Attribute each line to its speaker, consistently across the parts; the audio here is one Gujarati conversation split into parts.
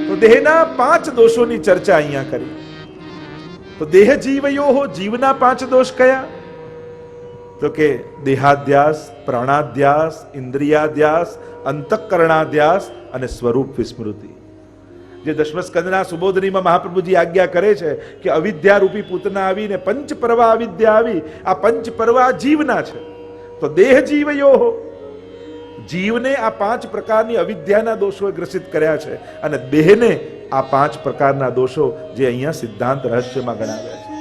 Speaker 1: તો દેહના 5 દોષોની ચર્ચા અહીંયા કરી. તો દેહ જીવયો, જીવના 5 દોષ કયા? તો કે દેહાધ્યાસ, પ્રાણાધ્યાસ, ઇન્દ્રિયાધ્યાસ, અંતઃકરણાધ્યાસ અને સ્વરૂપ વિસ્મૃતિ. જે દશમ સ્કંદના સુબોધનીમાં મહાપ્રભુજી આજ્ઞા કરે છે કે અવિદ્યા રૂપી પૂતના આવીને પંચ પર્વા અવિદ્યા આવી, આ પંચ પર્વા જીવના છે. તો દેહ જીવયો, જીવને આ 5 પ્રકારની અવિદ્યાના દોષોએ ગ્રસિત કર્યા છે અને દેહને આ 5 પ્રકારના દોષો જે અહીંયા સિદ્ધાંત રહસ્યમાં ગણાવ્યા છે.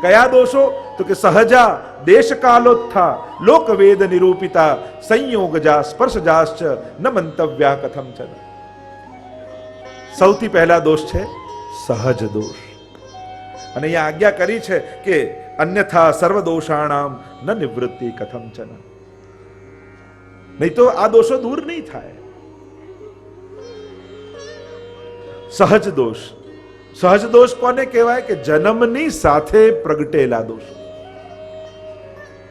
Speaker 1: કયા દોષો? તો કે સહજા, દેશકાલોત્થા, લોકવેદ નિરૂપિતા, સંયોગજા, સ્પર્શજાશ્ચ ન મંતવ્યા કથમ ચન. સૌથી પહેલા દોષ છે સહજ દોષ. અને અહીંયા આજ્ઞા કરી છે કે અન્યથા સર્વ દોષાણામ ન નિવૃત્તિ કથમ ચન. નહીં તો આ દોષો દૂર નહીં થાય. સહજ દોષ. સહજ દોષ કોને કહેવાય? કે જન્મની સાથે પ્રગટેલા દોષો.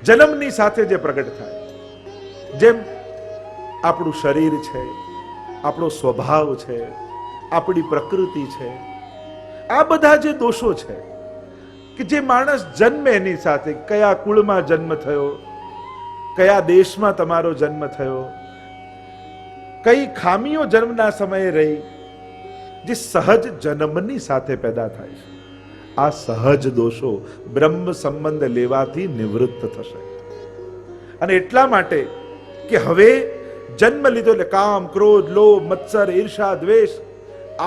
Speaker 1: જન્મની સાથે જે પ્રગટ થાય, જેમ આપણું શરીર છે, આપણો સ્વભાવ છે, આપણી પ્રકૃતિ છે, આ બધા જે દોષો છે કે જે માણસ જન્મે એની સાથે, કયા કુળમાં જન્મ થયો, કયા દેશમાં તમારો જન્મ થયો, કઈ ખામીઓ જન્મના સમયે રહી, જે સહજ જન્મની સાથે પેદા થાય છે, આ સહજ દોષો બ્રહ્મ સંબંધ લેવાથી નિવૃત્ત થશે. અને એટલા માટે કે હવે જન્મ લીધો એટલે કામ, ક્રોધ, લોભ, મત્સર, ઈર્ષા, દ્વેષ,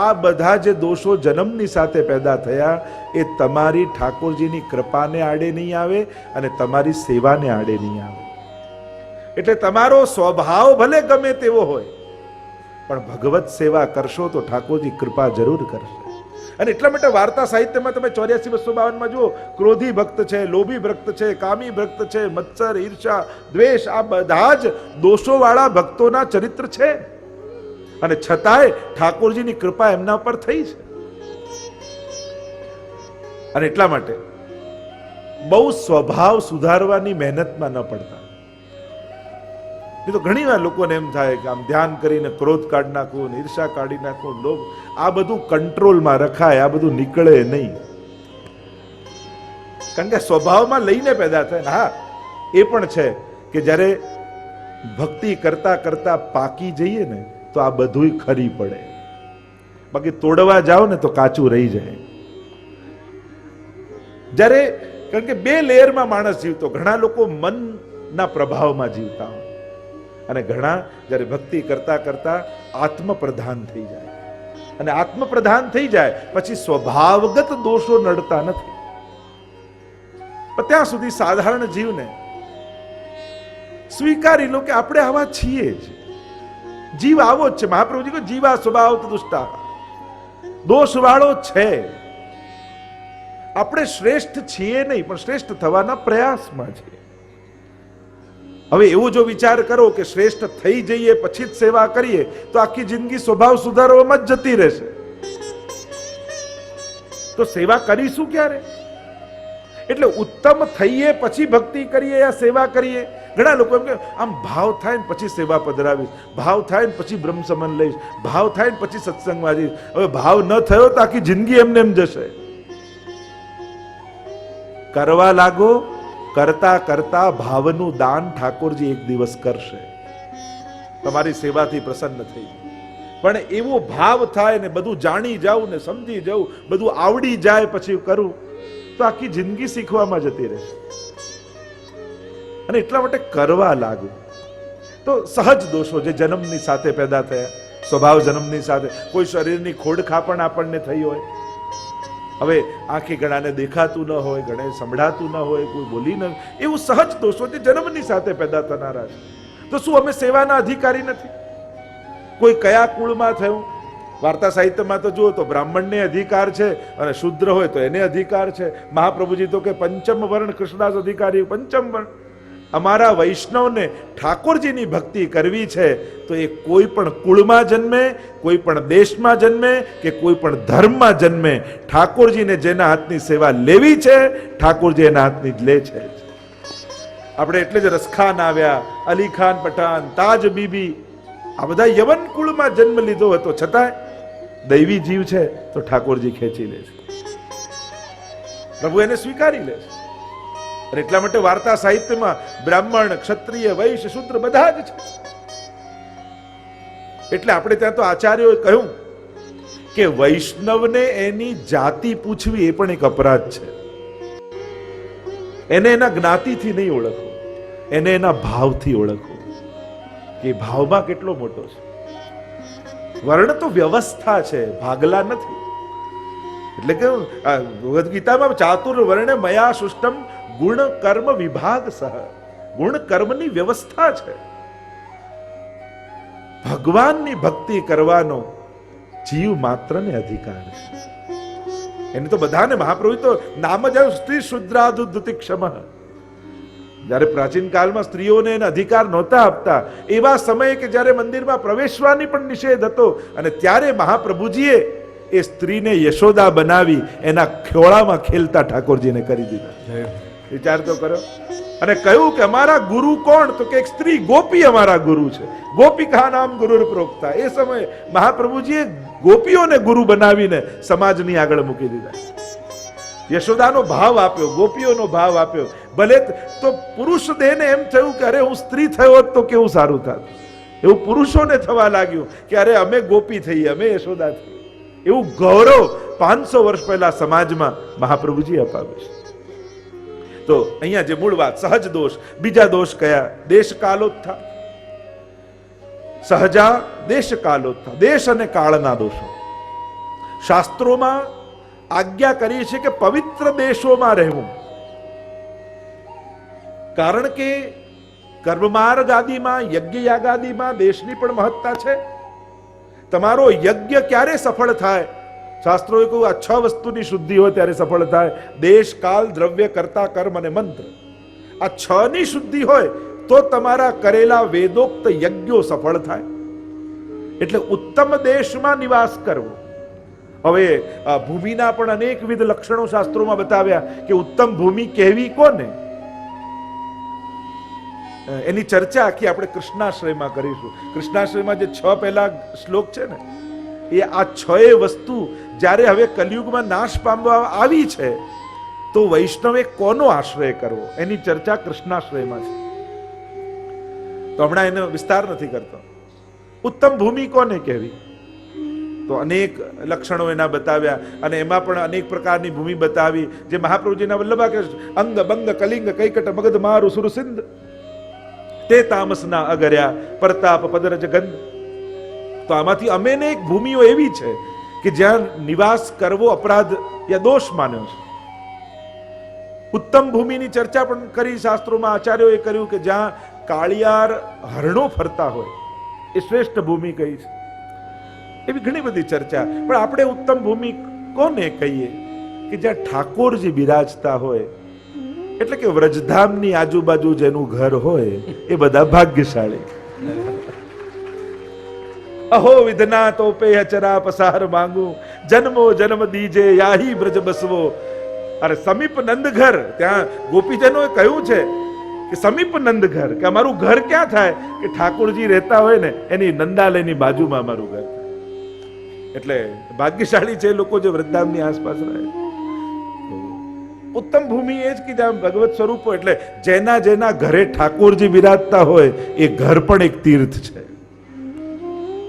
Speaker 1: આ બધા જે દોષો જન્મની સાથે પેદા થયા એ તમારી ઠાકોરજીની કૃપાને આડે નહીં આવે અને તમારી સેવાને આડે નહીં આવે. એટલે તમારો સ્વભાવ ભલે ગમે તેવો હોય, પણ ભગવત સેવા કરશો તો ઠાકોરજી કૃપા જરૂર કરશે. અને એટલા માટે વાર્તા સાહિત્યમાં તમે 84-252 જુઓ, ક્રોધી ભક્ત છે, લોભી ભક્ત છે, કામી ભક્ત છે, મત્સર, ઈર્ષા, દ્વેષ, આ બધા જ દોષોવાળા ભક્તોના ચરિત્ર છે. અને છતાંય ઠાકોરજીની કૃપા એમના પર થઈ છે. અને એટલા માટે બહુ સ્વભાવ સુધારવાની મહેનતમાં ન પડતા. એ તો ઘણી વાર લોકોને એમ થાય કે આમ ધ્યાન કરીને ક્રોધ કાઢી નાખવું, ઈર્ષા કાઢી નાખવું, લોભ, આ બધું કંટ્રોલમાં રખાય, આ બધું નીકળે નહીં. કારણ કે સ્વભાવમાં લઈને પેદા થાય. હા, એ પણ છે કે જ્યારે ભક્તિ કરતા કરતા પાકી જઈએ ને તો આ બધું ખરી પડે. બાકી તોડવા જાઓ ને તો કાચું રહી જાય. જ્યારે કારણ કે 2 લેયરમાં માણસ જીવતો, ઘણા લોકો મનના પ્રભાવમાં જીવતા હોય અને ઘણા જ્યારે ભક્તિ કરતા કરતા આત્મપ્રધાન થઈ જાય. અને આત્મપ્રધાન થઈ જાય પછી સ્વભાવગત દોષો નડતા નથી. પણ ત્યાં સુધી સાધારણ જીવને સ્વીકારી લો કે આપણે આવા છીએ જ, જીવ આવો જ છે. મહાપ્રભુજી કહે જીવા સ્વભાવ દુષ્ટા, દોષ વાળો છે. આપણે શ્રેષ્ઠ છીએ નહીં, પણ શ્રેષ્ઠ થવાના પ્રયાસમાં છીએ. હવે એવો જો વિચાર કરો કે શ્રેષ્ઠ થઈ જઈએ પછી જ સેવા કરીએ તો આખી જિંદગી સ્વભાવ સુધારવામાં જ જતી રહેશે. તો સેવા કરીશું ક્યારે? એટલે ઉત્તમ થઈએ પછી ભક્તિ કરીએ યા સેવા કરીએ. ઘણા લોકો એમ કે આમ ભાવ થાય ને પછી સેવા પધરાવીશ, ભાવ થાય ને પછી બ્રહ્મ સમન લઈશ, ભાવ થાય ને પછી સત્સંગમાં જઈશ. હવે ભાવ ન થયો તો આખી જિંદગી એમને એમ જશે. કરવા લાગો, કરતા કરતા ભાવનું દાન ઠાકોરજી એક દિવસ કરશે. તમારી સેવાથી પ્રસન્ન થઈ. પણ એવો ભાવ થાય ને બધું જાણી જાઉં ને સમજી જાઉં, બધું આવડી જાય પછી કરું તો આખી જિંદગી શીખવામાં જતી રહેશે. અને એટલા માટે કરવા લાગુ. તો સહજ દોષો જે જન્મની સાથે પેદા થયા, સ્વભાવ જન્મની સાથે, કોઈ શરીરની ખોડખાં પણ આપણને થઈ હોય. હવે આંખે ઘણાને દેખાતું ન હોય, ઘણે સંભળાતું ન હોય, કોઈ બોલી ન, એવું સહજ દોષો જે જન્મની સાથે પેદા થનારા છે. તો શું અમે સેવાના અધિકારી નથી? કોઈ કયા કુળમાં થયું, વાર્તા સાહિત્યમાં તો જુઓ તો બ્રાહ્મણને અધિકાર છે અને શુદ્ર હોય તો એને અધિકાર છે. મહાપ્રભુજી તો કે પંચમ વર્ણ કૃષ્ણદાસ અધિકારી, પંચમ વર્ણ. અમારા વૈષ્ણવને ઠાકોરજીની ભક્તિ કરવી છે તો એ કોઈ પણ કુળમાં જન્મે, કોઈ પણ દેશમાં જન્મે કે કોઈ પણ ધર્મમાં જન્મે, ઠાકોરજીને જેના હાથની સેવા લેવી છે ઠાકોરજી એના હાથની જ લે છે. આપણે એટલે જ રસખાન આવ્યા, અલી ખાન પઠાણ, તાજ બીબી, આ બધા યવન કુળમાં જન્મ લીધો હતો છતાંય દૈવી જીવ છે તો ઠાકોરજી ખેંચી લે છે, પ્રભુ એને સ્વીકારી લે છે. અને એટલા માટે વાર્તા સાહિત્યમાં બ્રાહ્મણ, ક્ષત્રિય, વૈશ્ય, શૂદ્ર બધા જ છે. એટલે આપણે ત્યાં તો આચાર્યોએ કહ્યું કે વૈષ્ણવને એની જાતિ પૂછવી એ પણ એક અપરાધ છે. એને એના જ્ઞાતિથી નહીં ઓળખો, એને એના ભાવથી ઓળખો કે ભાવમાં કેટલો મોટો છે. વર્ણ તો વ્યવસ્થા છે, ભાગલા નથી. એટલે કે ભગવદ્ ગીતામાં ચાતુર વર્ણે મયા સૃષ્ટમ ગુણ કર્મ વિભાગ સહ, ગુણ કર્મની વ્યવસ્થા છે. ભગવાનની ભક્તિ કરવાનો જીવ માત્રને અધિકાર છે. એને તો બધાને મહાપ્રભુ તો નામ જ સ્ત્રી શુદ્રાદુ દુતિક્ષમ. જ્યારે પ્રાચીન કાળમાં સ્ત્રીઓને એને અધિકાર નહોતા આપતા, એવા સમયે કે જ્યારે મંદિરમાં પ્રવેશવાની પણ નિષેધ હતો, અને ત્યારે મહાપ્રભુજીએ એ સ્ત્રીને યશોદા બનાવી એના ખોળામાં ખેલતા ઠાકોરજીને કરી દીધા. વિચાર તો કરો. અને કહ્યું કે અમારા ગુરુ કોણ? તો કે એક સ્ત્રી ગોપી અમારા ગુરુ છે. ગોપિકા નામ ગુરુર પ્રોક્તા. એ સમયે મહાપ્રભુજીએ ગોપીઓને ગુરુ બનાવીને સમાજની આગળ મૂકી દીધા. યશોદાનો ભાવ આપ્યો, ગોપીઓનો ભાવ આપ્યો. ભલે તો પુરુષ દેહને એમ થયું કે અરે હું સ્ત્રી થયો હોત તો કેવું સારું થાત. એવું પુરુષોને થવા લાગ્યું કે અરે અમે ગોપી થઈએ, અમે યશોદા થઈએ. એવું ગૌરવ 500 વર્ષ પહેલા સમાજમાં મહાપ્રભુજી અપાવે છે. તો અહીંયા જે મૂળ વાત સહજ દોષ, બીજા દોષ કયા? દેશ કાલોત્થા. સહજા દેશ કાલોત્થા, દેશ અને કાળના દોષો. શાસ્ત્રોમાં આજ્ઞા કરી છે કે પવિત્ર દેશોમાં રહેવું, કારણ કે કર્મમાર્ગ આદિમાં, યજ્ઞ યાગાદિમાં દેશની પણ મહત્તા છે. તમારો યજ્ઞ ક્યારે સફળ થાય? શાસ્ત્રોએ કહ્યું આ 6 વસ્તુની શુદ્ધિ હોય ત્યારે સફળ થાય. દેશ, કાલ, દ્રવ્ય, કર્તા, કર્મ અને મંત્ર. આ 6 ની શુદ્ધિ હોય તો તમારા કરેલા વેદોક્ત યજ્ઞો સફળ થાય. એટલે ઉત્તમ દેશમાં નિવાસ કરવો. હવે ભૂમિના પણ અનેકવિધ લક્ષણો શાસ્ત્રોમાં બતાવ્યા કે ઉત્તમ ભૂમિ કહેવી કોને, એની ચર્ચા આખી આપણે કૃષ્ણાશ્રયમાં કરીશું. કૃષ્ણાશ્રયમાં જે 6 પહેલા શ્લોક છે ને, એ આ 6 વસ્તુ જ્યારે હવે કલિયુગમાં નાશ પામવા આવી છે તો વૈષ્ણવે કોનો આશ્રય કરવો, એની ચર્ચા કૃષ્ણાશ્રયમાં છે. તો હમણાં એનો વિસ્તાર નથી કરતો. ઉત્તમ ભૂમિ કોને કહેવી? તો અનેક લક્ષણો એના બતાવ્યા, અને એમાં પણ અનેક પ્રકારની ભૂમિ બતાવી જે મહાપ્રભુજીના વલ્લભા કે અંગ બંગ કલિંગ કૈકટ મગધ મારુ સુરસિંધ તે તામસના અગર્યા પ્રતાપ પદરજ ગંધ. તો આમાંથી અમેને એક ભૂમિઓ એવી છે કે જ્યાં નિવાસ કરવો અપરાધ યા દોષ માન્યો છે. ઉત્તમ ભૂમિની ચર્ચા પણ કરી શાસ્ત્રોમાં. આચાર્યોએ કર્યું કે જ્યાં કાળિયાર હરણો ફરતા હોય એ શ્રેષ્ઠ ભૂમિ કઈ છે. એવી ઘણી બધી ચર્ચા. પણ આપણે ઉત્તમ ભૂમિ કોને કહીએ? કે જ્યાં ઠાકોરજી બિરાજતા હોય. એટલે કે વ્રજધામની આજુબાજુ જેનું ઘર હોય એ બધા ભાગ્યશાળી. અહો વિધના તોપે અચરા પસાર માંગુ, જન્મો જન્મ દીજે યાહી બ્રજ બસવો. અરે સમીપ નંદ ઘર, ત્યાં ગોપીજનોએ કહ્યું છે કે સમીપ નંદ ઘર, કે અમારું ઘર ક્યાં થાય? કે ઠાકોરજી રહેતા હોય ને એની નંદાલયની બાજુમાં અમારું ઘર થાય. એટલે ભાગ્યશાળી છે લોકો જે વૃદ્ધામની આસપાસ રહે. ઉત્તમ ભૂમિ એ જ કે જ્યાં ભગવત સ્વરૂપ હોય. એટલે જેના જેના ઘરે ઠાકોરજી બિરાજતા હોય એ ઘર પણ એક તીર્થ છે.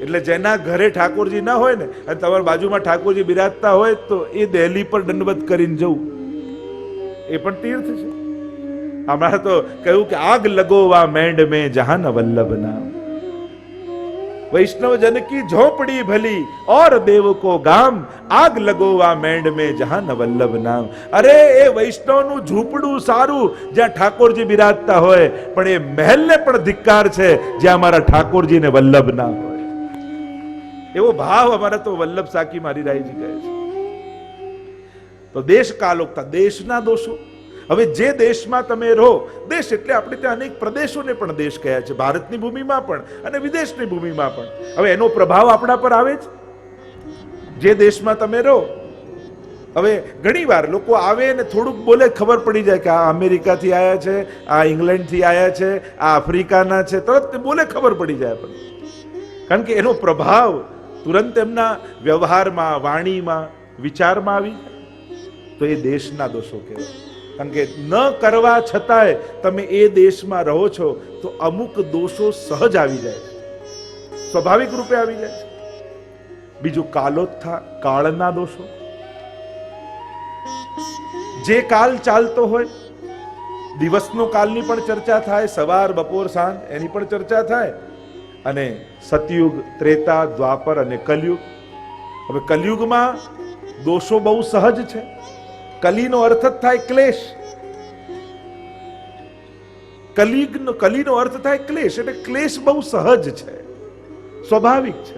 Speaker 1: એટલે જેના ઘરે ઠાકોરજી ના હોય ને અને તમારી બાજુમાં ઠાકોરજી બિરાજતા હોય તો એ દહેલી પર દંડવત કરીને જવું એ પણ તીર્થ છે. હમણાં તો કહ્યું કે આગ લગોવા મેંડ મેં જહાન વલ્લભ નામ, વૈષ્ણવ જન કી ઝોપડી ભલી और देव को गाम, आग लगोवा मेंड में जहां वल्लभ नाम. અરે એ વૈષ્ણવનું ઝૂંપડું સારું જ્યાં ઠાકોરજી બિરાજતા હોય, પણ એ મહેલને પણ ધિક્કાર છે જ્યાં અમારા ઠાકોરજીને વલ્લભ ના હોય. એવો ભાવ અમારા તો વલ્લભ સાકી મારી રાયજી કહે છે. તો દેશ કાલોકતા, દેશના દોષો. હવે જે દેશમાં તમે રહો, દેશ એટલે આપણે ત્યાં અનેક પ્રદેશોને પણ દેશ કહ્યા છે, ભારતની ભૂમિમાં પણ અને વિદેશની ભૂમિમાં પણ. હવે એનો પ્રભાવ આપણા પર આવે છે જે દેશમાં તમે રહો. હવે ઘણી વાર લોકો આવે ને થોડુંક બોલે ખબર પડી જાય કે આ અમેરિકાથી આવ્યા છે, આ ઇંગ્લેન્ડથી આવ્યા છે, આ આફ્રિકાના છે, તરત બોલે ખબર પડી જાય આપણને. કારણ કે એનો પ્રભાવ તુરંત એમના વ્યવહારમાં, વાણીમાં, વિચારમાં આવી જાય તો એ દેશના દોષો કહેવાય. કારણ કે ન કરવા છતાંય તમે એ દેશમાં રહો છો તો અમુક દોષો સહજ આવી જાય છે, સ્વાભાવિક રૂપે આવી જાય છે. બીજું કાલોત્થા, કાળના દોષો. જે કાલ ચાલતો હોય, દિવસનો કાલની પણ ચર્ચા થાય, સવાર બપોર સાંજ એની પણ ચર્ચા થાય, અને સતયુગ, ત્રેતા, દ્વાપર અને કલયુગ. હવે કલયુગમાં દોષો બહુ સહજ છે. કલીનો અર્થ જ થાય ક્લેશ. કલીનો અર્થ થાય ક્લેશ, એટલે ક્લેશ બહુ સહજ છે, સ્વાભાવિક છે.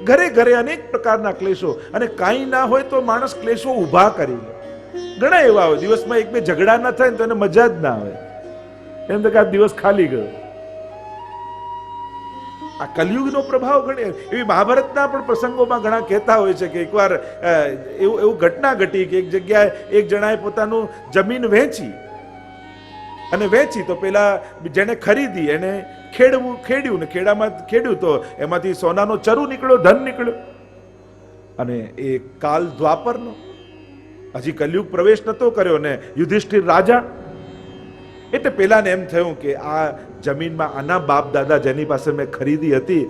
Speaker 1: ઘરે ઘરે અનેક પ્રકારના ક્લેશો, અને કાંઈ ના હોય તો માણસ ક્લેશો ઊભા કરી લે. ઘણા એવા હોય, દિવસમાં એક બે ઝઘડા ના થાય ને તો એને મજા જ ના આવે, એમ તો કે આ દિવસ ખાલી ગયો. આ કલયુગનો પ્રભાવ ઘણી એવી મહાભારતના પણ પ્રસંગોમાં ઘણા કહેતા હોય છે કે એકવાર એવું ઘટના ઘટી કે એક જગ્યાએ એક જણાએ પોતાનું જમીન વેચી તો પેલા જેને ખરીદી એને ખેડ્યું ને ખેડ્યું તો એમાંથી સોનાનો ચરુ નીકળ્યો, ધન નીકળ્યો. અને એ કાલ દ્વાપરનો, હજી કલયુગ પ્રવેશ નતો કર્યો ને યુધિષ્ઠિર રાજા. એટલે પેલાને એમ થયું કે આ જમીનમાં આના બાપ દાદા જેની પાસે મેં ખરીદી હતી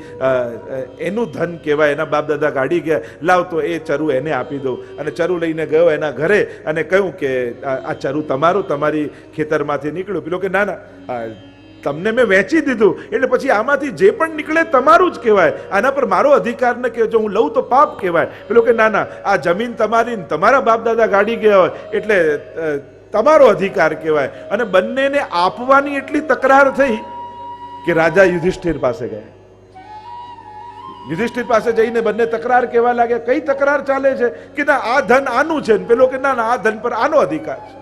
Speaker 1: એનું ધન કહેવાય, એના બાપ દાદા ગાડી ગયા, લાવ તો એ ચરુ એને આપી દઉં. અને ચરુ લઈને ગયો એના ઘરે અને કહ્યું કે આ ચરુ તમારું, તમારી ખેતરમાંથી નીકળ્યું. પેલો કે ના ના, તમને મેં વેચી દીધું એટલે પછી આમાંથી જે પણ નીકળે તમારું જ કહેવાય, આના પર મારો અધિકાર ન કહેવાય, જો હું લઉં તો પાપ કહેવાય. પેલો કે ના ના, આ જમીન તમારી, તમારા બાપ દાદા ગાડી ગયા હોય એટલે તમારો અધિકાર કહેવાય. અને બંનેને આપવાની એટલી તકરાર થઈ કે રાજા યુધિષ્ઠિર પાસે ગયા. યુધિષ્ઠિર પાસે જઈને બંને તકરાર કહેવા લાગ્યા. કઈ તકરાર ચાલે છે? કે ના, આ ધન આનું છે, પેલો કે ના ના, આ ધન પર આનો અધિકાર છે.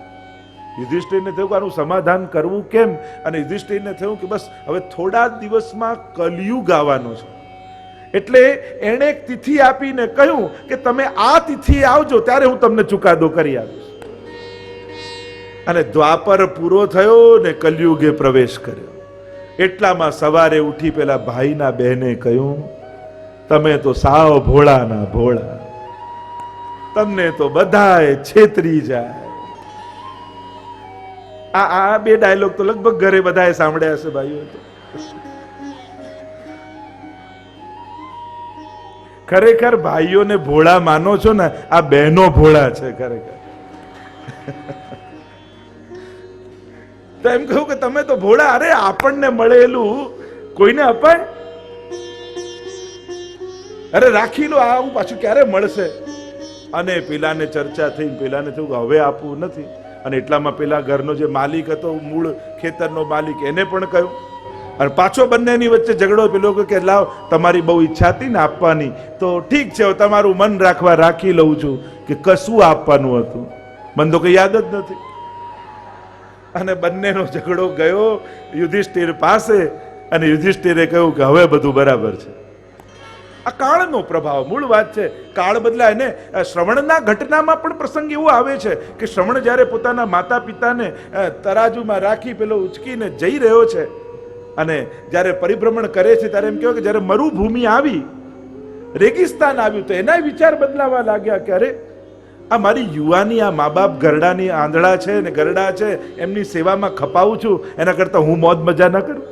Speaker 1: યુધિષ્ઠિરને થયું કે આનું સમાધાન કરવું કેમ? અને યુધિષ્ઠિરને થયું કે બસ હવે થોડા દિવસમાં કલયુગ આવવાનો છે, એટલે એણે એક તિથિ આપીને કહ્યું કે તમે આ તિથિએ આવજો, ત્યારે હું તમને ચુકાદો કરી આપીશ. અને દ્વાપર પૂરો થયો ને કલયુગે પ્રવેશ કર્યો. એટલામાં સવારે ઉઠી પેલા ભાઈના બહેને કહ્યું, તમે તો સાવ ભોળાના ભોળા, તમને તો બધાએ છેતરી જાય. આ બે ડાયલોગ તો લગભગ ઘરે બધાએ સાંભળ્યા હશે ભાઈઓ. ખરેખર ભાઈઓને ભોળા માનો છો ને, આ બહેનો ભોળા છે ખરેખર. તો એમ કહ્યું કે તમે તો ભોળા, અરે આપણને મળેલું કોઈને અપાય? અરે રાખી લો, આવું પાછું ક્યારે મળશે? અને પેલાને ચર્ચા થઈ, પેલાને થયું કે હવે આપવું નથી. અને એટલામાં પેલા ઘરનો જે માલિક હતો, મૂળ ખેતરનો માલિક, એને પણ કહ્યું. અને પાછો બંનેની વચ્ચે ઝઘડો. પેલો કે લાવ, તમારી બહુ ઈચ્છા હતી ને આપવાની, તો ઠીક છે, તમારું મન રાખવા રાખી લઉં છું. કે કશું આપવાનું હતું, મને તો કઈ યાદ જ નથી. અને બંનેનો ઝઘડો ગયો યુધિષ્ઠિર પાસે, અને યુધિષ્ઠિરે કહ્યું કે હવે બધું બરાબર છે. આ કાળનો પ્રભાવ, મૂળ વાત છે. કાળ બદલાય ને. શ્રવણના ઘટનામાં પણ પ્રસંગ એવો આવે છે કે શ્રવણ જ્યારે પોતાના માતા પિતાને તરાજુમાં રાખી પેલો ઉચકીને જઈ રહ્યો છે, અને જ્યારે પરિભ્રમણ કરે છે ત્યારે એમ કહેવાય કે જ્યારે મરુભૂમિ આવી, રેગિસ્તાન આવ્યું, તો એના વિચાર બદલાવા લાગ્યા કે અરે આ મારી યુવાની, આ મા બાપ ગરડાની આંધળા છે ને ગરડા છે, એમની સેવામાં ખપાવું છું, એના કરતા હું મોજ મજા ન કરું.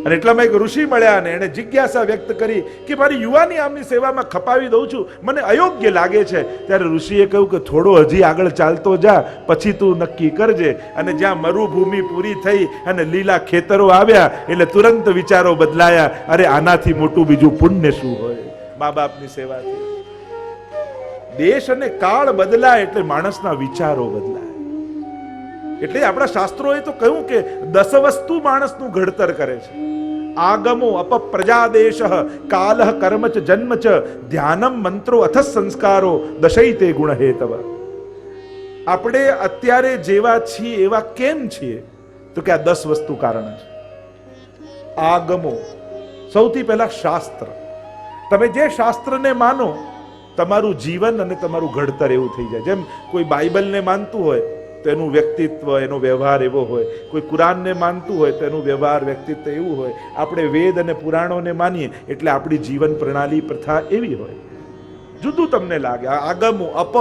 Speaker 1: અને એટલામાં એક ઋષિ મળ્યા અને એને જિજ્ઞાસા વ્યક્ત કરી કે મારી યુવાની આમની સેવામાં ખપાવી દઉં છું, મને અયોગ્ય લાગે છે. ત્યારે ઋષિએ કહ્યું કે થોડો હજી આગળ ચાલતો જા, પછી તું નક્કી કરજે. અને જ્યાં મરુભૂમિ પૂરી થઈ અને લીલા ખેતરો આવ્યા, એટલે તુરંત વિચારો બદલાયા. અરે આનાથી મોટું બીજું પુણ્ય શું હોય મા બાપની સેવાથી? દેશ અને કાળ બદલાય એટલે માણસના વિચારો બદલાય. એટલે આપણા શાસ્ત્રોએ તો કહ્યું કે 10 વસ્તુ માણસનું ઘડતર કરે છે. આગમો અપપ્રજાદેશ, કાલઃ કર્મ ચ જન્મ ચ, ધ્યાનમ મંત્રો અથ સંસ્કારો, દશૈતે ગુણ હેતવ. આપણે અત્યારે જેવા છીએ એવા કેમ છીએ? તો કે આ 10 વસ્તુ કારણ છે. આગમો, સૌથી પહેલા શાસ્ત્ર. તમે જે શાસ્ત્રને માનો, તમારું જીવન અને તમારું ઘડતર એવું થઈ જાય. જેમ કોઈ બાઇબલને માનતું હોય તો એનું વ્યક્તિત્વ, એનો વ્યવહાર એવો હોય. કોઈ કુરાનને માનતું હોય તો એનું વ્યવહાર, વ્યક્તિત્વ એવું હોય. આપણે વેદ અને પુરાણોને માનીએ એટલે આપણી જીવન પ્રણાલી, પ્રથા એવી હોય. જુદું તમને લાગે. આગમો અપ,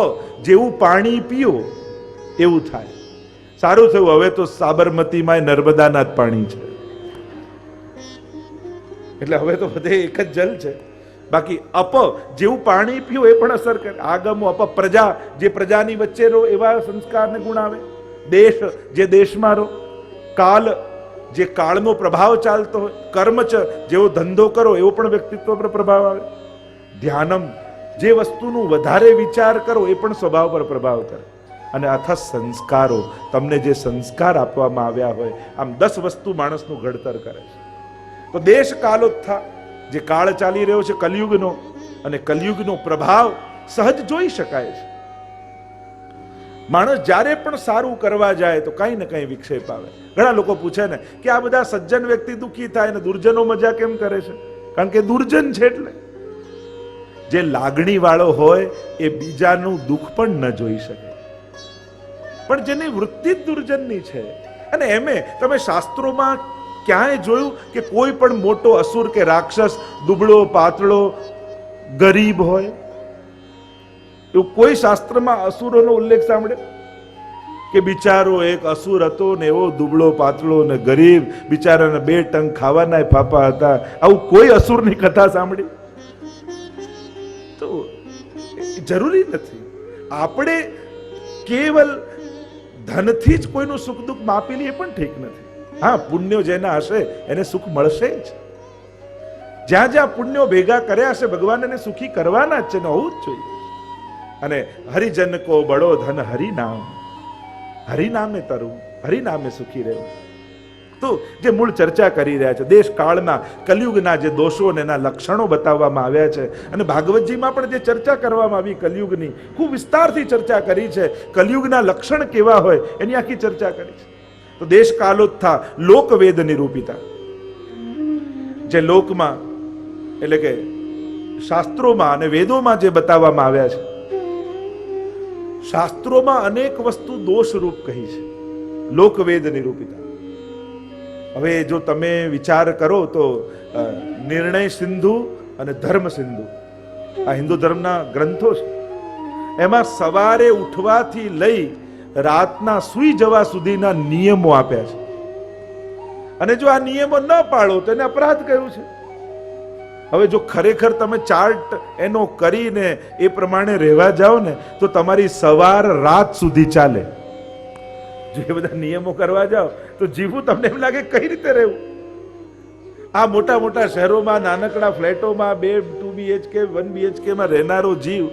Speaker 1: જેવું પાણી પીઓ એવું થાય. સારું થયું હવે તો સાબરમતીમાં નર્મદાના જ પાણી છે, એટલે હવે તો બધે એક જ જલ છે. બાકી અપ, જેવું પાણી પીવું એ પણ અસર કરે. આગમો અપ, પ્રજા, જે પ્રજાની વચ્ચે રહો એવા સંસ્કારને ગુણ આવે. દેશ, જે દેશમાં રહો. કાલ, જે કાળનો પ્રભાવ ચાલતો હોય. કર્મચ, જેવો ધંધો કરો એવો પણ વ્યક્તિત્વ પર પ્રભાવ આવે. ધ્યાનમ, જે વસ્તુનું વધારે વિચાર કરો એ પણ સ્વભાવ પર પ્રભાવ કરે. અને અથ સંસ્કારો, તમને જે સંસ્કાર આપવામાં આવ્યા હોય. આમ 10 વસ્તુ માણસનું ઘડતર કરે છે. તો દેશ કાલોત્થા, જે કાળ ચાલી રહ્યો છે કલયુગનો, અને કલયુગનો પ્રભાવ સહજ જોઈ શકાય છે. માણસ જ્યારે પણ સારું કરવા જાય તો કઈ ને કઈ વિક્ષેપ આવે. ઘણા લોકો પૂછે ને કે આ બધા સજ્જન વ્યક્તિ દુઃખી થાય ને દુર્જનો મજા કેમ કરે છે? કારણ કે દુર્જન છે. એટલે જે લાગણી વાળો હોય એ બીજાનું દુઃખ પણ ન જોઈ શકે, પણ જેની વૃત્તિ જ દુર્જનની છે. અને એમે તમે શાસ્ત્રોમાં ક્યાંય જોયું કે કોઈ પણ મોટો અસુર કે રાક્ષસ દુબળો પાતળો ગરીબ હોય? એવું કોઈ શાસ્ત્રમાં અસુરોનો ઉલ્લેખ સાંભળે કે બિચારો એક અસુર હતો ને એવો દુબળો પાતળો ને ગરીબ, બિચારાને 2 ટંક ખાવાના ફાફા હતા? આવું કોઈ અસુરની કથા સાંભળી? તો જરૂરી નથી. આપણે કેવલ ધનથી જ કોઈનું સુખ દુઃખ માપી લઈએ પણ ઠીક નથી. હા, પુણ્યો જેના હશે એને સુખ મળશે જ. જ્યાં જ્યાં પુણ્યો ભેગા કર્યા હશે ભગવાન એને સુખી કરવાના જ છે ને, હોવું જ જોઈએ. અને હરિજન કો બડો ધન હરિનામ, હરિનામે તરું, હરિનામે સુખી રહેવું. તો જે મૂળ ચર્ચા કરી રહ્યા છે દેશ કાળના કલયુગના જે દોષો અને એના લક્ષણો બતાવવામાં આવ્યા છે. અને ભાગવતજીમાં પણ જે ચર્ચા કરવામાં આવી કલયુગની, ખૂબ વિસ્તારથી ચર્ચા કરી છે. કલયુગના લક્ષણ કેવા હોય એની આખી ચર્ચા કરી છે. તો દેશ કાલોત્થા, લોકવેદ નિરૂપિતા, જે લોકમાં એટલે કે શાસ્ત્રોમાં અને વેદોમાં જે બતાવવામાં આવ્યા છે. શાસ્ત્રોમાં અનેક વસ્તુ દોષરૂપ કહી છે. લોકવેદ નિરૂપિતા. હવે જો તમે વિચાર કરો તો નિર્ણય સિંધુ અને ધર્મ સિંધુ, આ હિન્દુ ધર્મના ગ્રંથો છે. એમાં સવારે ઉઠવાથી લઈ રાતના સૂઈ જવા સુધીના નિયમો આપ્યા છે. અને જો આ નિયમો ન પાળો તો એને અપરાધ કહ્યું છે. હવે જો ખરેખર તમે ચાર્ટ એનો કરીને એ પ્રમાણે રહેવા જાઓ ને તો તમારી સવાર રાત સુધી ચાલે. જો એ બધા નિયમો કરવા જાઓ તો જીવવું તમને એમ લાગે કઈ રીતે રહેવું. આ મોટા મોટા શહેરોમાં નાનકડા ફ્લેટોમાં 2 BHK 1 BHK માં રહેનારો જીવ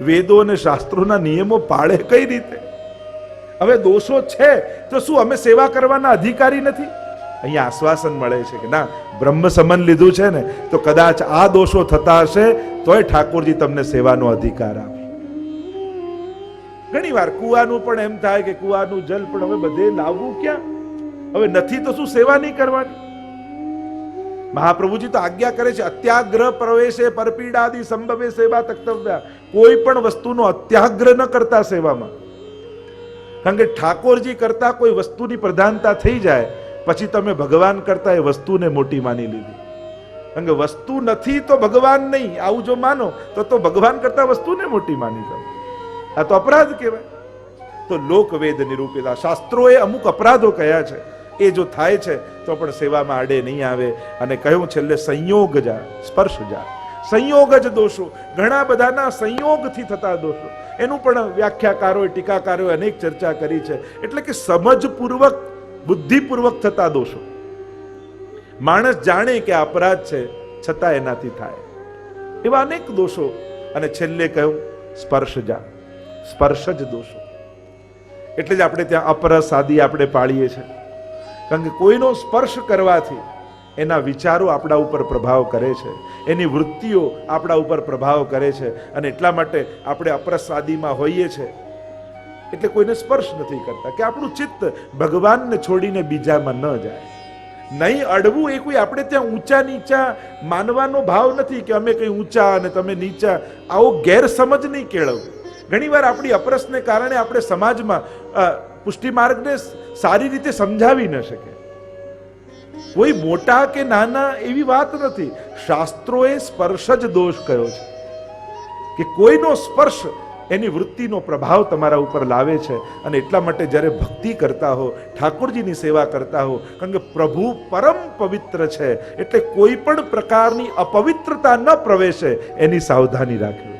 Speaker 1: વેદો અને શાસ્ત્રોના નિયમો પાળે કઈ રીતે? હવે દોષો છે તો શું અમે સેવા કરવાના અધિકારી નથી? અહીંયા આશ્વાસન મળે છે કે ના, બ્રહ્મ સમન લીધું છે ને તો કદાચ આ દોષો થતા હશે તોય ઠાકોરજી તમને સેવાનો અધિકાર આપે. ઘણી વાર કુવાનું પણ એમ થાય કે કુવાનું જલ પણ હવે બધે લાવવું ક્યાં? હવે નથી તો શું સેવા નહીં કરવાની? મહાપ્રભુજી તો આજ્ઞા કરે છે અત્યાગ્રહ પ્રવેશે પરપીડાદિ સંભવે સેવા તક્તવ્ય. કોઈ પણ વસ્તુનો અત્યાગ્રહ ન કરતા સેવામાં. કારણ કે ઠાકોરજી કરતા કોઈ વસ્તુની પ્રધાનતા થઈ જાય પછી તમે ભગવાન કરતા એ વસ્તુને મોટી માની લીધી. કારણ કે વસ્તુ નથી તો ભગવાન નહીં, આવું જો માનો તો ભગવાન કરતા વસ્તુને મોટી માની જાઓ. આ તો અપરાધ કહેવાય. તો લોકવેદ નિરૂપિતા, શાસ્ત્રોએ અમુક અપરાધો કયા છે, એ જો થાય છે તો પણ સેવામાં આડે નહીં આવે. અને કહ્યું છેલ્લે સંયોગ જા સ્પર્શ જા, સંયોગ જ દોષો, ઘણા બધાના સંયોગથી થતા દોષો. એનું પણ વ્યાખ્યાકારોએ ટીકાકારોએ અનેક ચર્ચા કરી છે. એટલે કે સમજપૂર્વક બુદ્ધિપૂર્વક થતા દોષો. માણસ જાણે કે અપરાધ છે છતાં એનાથી થાય એવા અનેક દોષો. અને છેલ્લે કહ્યું સ્પર્શ જા, સ્પર્શ જ દોષો. એટલે જ આપણે ત્યાં અપરસ આદિ આપણે પાળીએ છીએ. કારણ કે કોઈનો સ્પર્શ કરવાથી એના વિચારો આપણા ઉપર પ્રભાવ કરે છે, એની વૃત્તિઓ આપણા ઉપર પ્રભાવ કરે છે. અને એટલા માટે આપણે અપરસ આદિમાં હોઈએ છીએ એટલે કોઈને સ્પર્શ નથી કરતા કે આપણું ચિત્ત ભગવાનને છોડીને બીજામાં ન જાય. નહીં અડવું એ કોઈ આપણે ત્યાં ઊંચા નીચા માનવાનો ભાવ નથી કે અમે કઈ ઊંચા અને તમે નીચા. આવો ગેરસમજ નહીં કેળવવું. ઘણી વાર આપણી અપરસને કારણે આપણે સમાજમાં પુષ્ટિ માર્ગને સારી રીતે સમજાવી ન શકે. કોઈ મોટા કે નાના એવી વાત નથી. શાસ્ત્રોએ સ્પર્શ જ દોષ કયો છે કે કોઈનો સ્પર્શ એની વૃત્તિનો પ્રભાવ તમારા ઉપર લાવે છે. અને એટલા માટે જ્યારે ભક્તિ કરતા હો, ઠાકોરજીની સેવા કરતા હો, કારણ કે પ્રભુ પરમ પવિત્ર છે, એટલે કોઈ પણ પ્રકારની અપવિત્રતા ન પ્રવેશે એની સાવધાની રાખવી.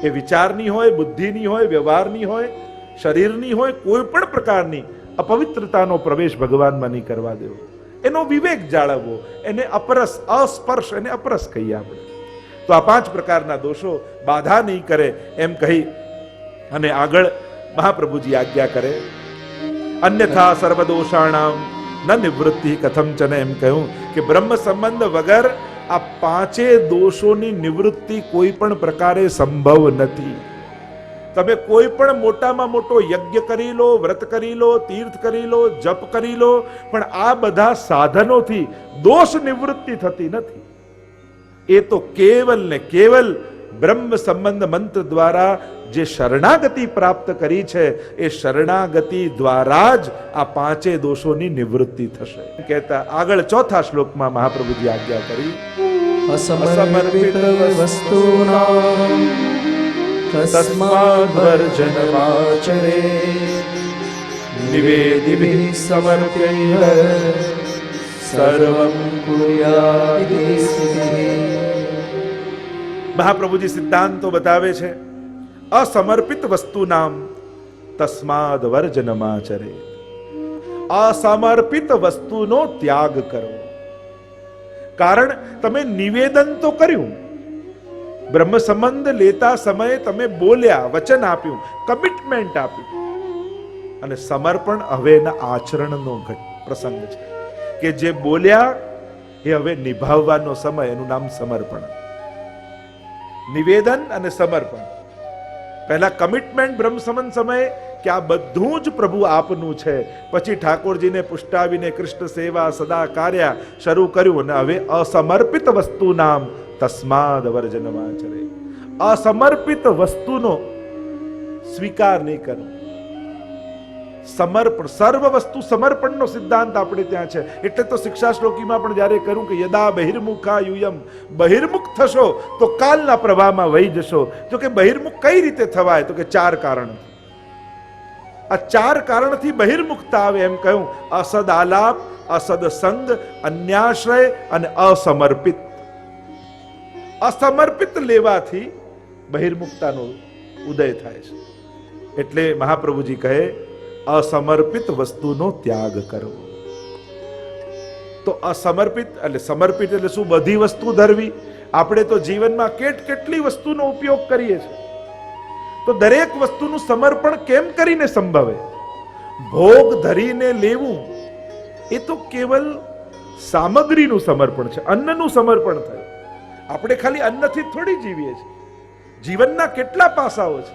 Speaker 1: એ વિચારની હોય, બુદ્ધિની હોય, વ્યવહારની હોય, શરીરની હોય, કોઈ પણ પ્રકારની અપવિત્રતાનો પ્રવેશ ભગવાનમાં નહીં કરવા દેવો. એનો વિવેક જાળવવો. એને અપરસ, અસ્પર્શ, એને અપરસ કહીએ આપણે. તો આ 5 પ્રકારના દોષો બાધા નહીં કરે એમ કહી અને આગળ મહાપ્રભુજી આજ્ઞા કરે, અન્યથા સર્વદોષાણામ ન નિવૃત્તિ કથમચન, એમ કહ્યું કે બ્રહ્મ સંબંધ વગર આ 5 દોષોની નિવૃત્તિ કોઈ પણ પ્રકારે સંભવ નથી. તમે કોઈ પણ મોટામાં મોટો યજ્ઞ કરી લો, વ્રત કરી લો, તીર્થ કરી લો, જપ કરી લો, પણ આ બધા સાધનોથી દોષ નિવૃત્તિ થતી નથી. એ તો કેવલ ને કેવલ બ્રહ્મ સંબંધ મંત્ર દ્વારા જે શરણાગતિ પ્રાપ્ત કરી છે, એ શરણાગતિ દ્વારા જ આ 5 દોષોની નિવૃત્તિ થશે. કહેતા આગળ 4થા શ્લોકમાં મહાપ્રભુજી આજ્ઞા કરી,
Speaker 2: અસમર્પિત વસ્તુનાં તસ્માદ્ વર્જનમાચરે નિવેદિભિઃ સમર્પ્ય સર્વં કુર્યાદિ સિદ્ધિ.
Speaker 1: મહાપ્રભુજી સિદ્ધાંતો બતાવે છે. અસમર્પિત વસ્તુનામ તસ્માદ વર્જનમાચરે. અસમર્પિત વસ્તુનો ત્યાગ કરો. કારણ તમે નિવેદન તો કર્યું, બ્રહ્મ સંબંધ લેતા સમયે તમે બોલ્યા, વચન આપ્યું, કમિટમેન્ટ આપ્યું, અને સમર્પણ હવે એના આચરણનો પ્રસંગ છે કે જે બોલ્યા એ હવે નિભાવવાનો સમય, એનું નામ સમર્પણ. નિવેદન અને સમર્પણ. પહેલા કમિટમેન્ટ બ્રહ્મ સંબંધ સમયે કે આ બધું જ પ્રભુ આપનું છે, પછી ઠાકોરજીને પુષ્ટાવીને કૃષ્ણ સેવા સદા કાર્ય શરૂ કર્યું, અને હવે અસમર્પિત વસ્તુ નામ તસ્માદ વર્જનમાચરે. અસમર્પિત વસ્તુનો સ્વીકાર નહીં કરો. સમર્પણ, સર્વ વસ્તુ સમર્પણનો સિદ્ધાંત આપણે ત્યાં છે. એટલે તો શિક્ષા શ્લોકીમાં પણ જ્યારે કહ્યું કે યદા બહિર્મુખા યુયમ, બહિર્મુખ થશો તો કાલના પ્રવાહમાં વહી જશો. જો કે બહિર્મુખ કઈ રીતે થવાય, તો કે 4 કારણ. આ 4 કારણથી બહિર્મુખતા આવે એમ કહ્યું. અસદ આલાપ, અસદ સંગ, અન્યાશ્રય અને અસમર્પિત. અસમર્પિત લેવાથી બહિર્મુખતાનો ઉદય થાય છે. એટલે મહાપ્રભુજી કહે અસમર્પિત વસ્તુનો ત્યાગ કરો. તો અસમર્પિત એટલે સમર્પિત એટલે શું? બધી વસ્તુ ધરવી. આપણે તો જીવનમાં કેટલી વસ્તુનો ઉપયોગ કરીએ છીએ, તો દરેક વસ્તુનું સમર્પણ કેમ કરીને સંભવે? ભોગ ધરીને લેવું એ તો કેવલ સામગ્રીનું સમર્પણ છે, અન્નનું સમર્પણ થયું. આપણે ખાલી અન્નથી થોડી જીવીએ છીએ. જીવનના કેટલા પાસાઓ છે.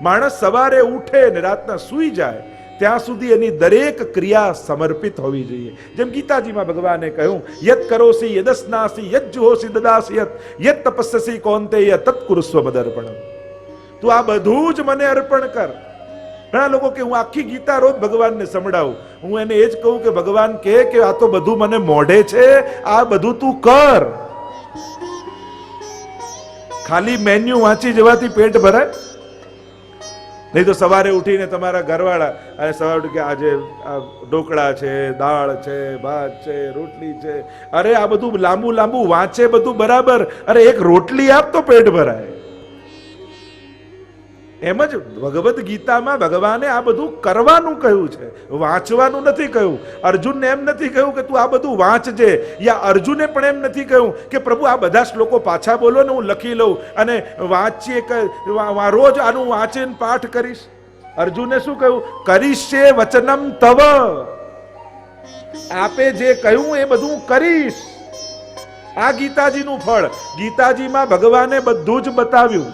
Speaker 1: માણસ સવારે ઉઠે ને રાતના સૂઈ જાય ત્યાં સુધી એની દરેક ક્રિયા સમર્પિત હોવી જોઈએ. જેમ ગીતાજીમાં ભગવાને કહ્યું, યત કરોસી યદસ્નાસી યજ્જુહોસી દદાસી યત તપસ્યસી કૌંતેય તત્કુરુસ્વ મદર્પણમ. તું આ બધું જ મને અર્પણ કર. ઘણા લોકો કે હું આખી ગીતા રોજ ભગવાનને સંભળાવું. હું એને એ જ કહું કે ભગવાન કે આ તો બધું મને મોઢે છે, આ બધું તું કર. ખાલી મેન્યુ વાંચી જવાથી પેટ ભરાય? નહીં તો સવારે ઉઠીને તમારા ઘરવાળા અને સવારે ઉઠી કે આજે ઢોકળા છે, દાળ છે, ભાત છે, રોટલી છે, અરે આ બધું લાંબુ લાંબુ વાંચે, બધું બરાબર, અરે એક રોટલી આપ તો પેટ ભરાય. એમ જ ભગવદ્ ગીતામાં ભગવાને આ બધું કરવાનું કહ્યું છે, વાંચવાનું નથી કહ્યું. અર્જુનને એમ નથી કહ્યું કે તું આ બધું વાંચજે, યા અર્જુને પણ એમ નથી કહ્યું કે પ્રભુ આ બધા શ્લોકો પાછા બોલો ને હું લખી લઉં અને વાંચીએ, રોજ આનું વાંચીને પાઠ કરીશ. અર્જુને શું કહ્યું? કરીશે વચનમ તવ, આપે જે કહ્યું એ બધું કરીશ. આ ગીતાજીનું ફળ. ગીતાજીમાં ભગવાને બધું જ બતાવ્યું,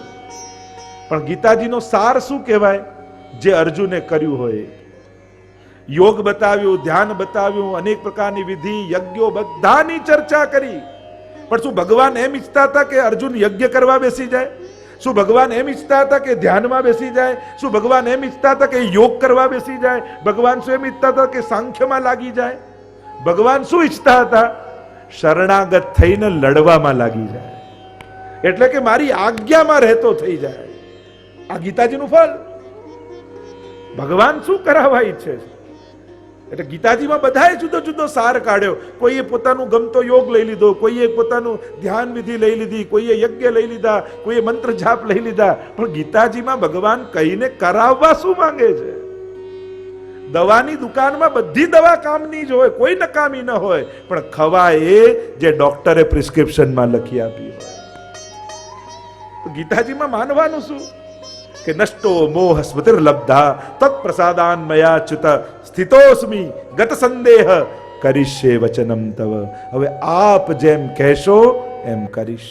Speaker 1: પણ ગીતાજીનો સાર શું કહેવાય? જે અર્જુને કર્યું હોય. યોગ બતાવ્યું, ધ્યાન બતાવ્યું, અનેક પ્રકારની વિધિ, યજ્ઞો બધાની ચર્ચા કરી. પણ શું ભગવાન એમ ઈચ્છતા હતા કે અર્જુન યજ્ઞ કરવા બેસી જાય? શું ભગવાન એમ ઈચ્છતા હતા કે ધ્યાનમાં બેસી જાય? શું ભગવાન એમ ઈચ્છતા હતા કે યોગ કરવા બેસી જાય? ભગવાન શું એમ ઈચ્છતા હતા કે સાંખ્યમાં લાગી જાય? ભગવાન શું ઈચ્છતા હતા? શરણાગત થઈને લડવામાં લાગી જાય, એટલે કે મારી આજ્ઞામાં રહેતો થઈ જાય. આ ગીતાજીનું ફળ. ભગવાન શું કરાવવા ઈચ્છે છે? એટલે ગીતાજીમાં બધાએ જુદો જુદો સાર કાઢ્યો. કોઈએ પોતાનું ગમતો યોગ લઈ લીધો, કોઈએ પોતાનું ધ્યાન વિધિ લઈ લીધી, કોઈએ યજ્ઞ લઈ લીધા, કોઈએ મંત્ર જાપ લઈ લીધા. પણ ગીતાજીમાં ભગવાન કહીને કરાવવા શું માંગે છે? દવાની દુકાનમાં બધી દવા કામની જ હોય, કોઈ નકામી ન હોય, પણ ખવાય એ જે ડોક્ટરે પ્રિસ્ક્રિપ્શનમાં લખી આપી હોય. તો ગીતાજીમાં માનવાનું શું? કે નષ્ટો મોહ સ્મૃતિર્લબ્ધા તત્પ્રસાદાન મયા ચ્યુત સ્થિતોસ્મિ ગત સંદેહ કરીશ્યે વચનમ તવ. હવે આપ જેમ કહેશો એમ કરીશ.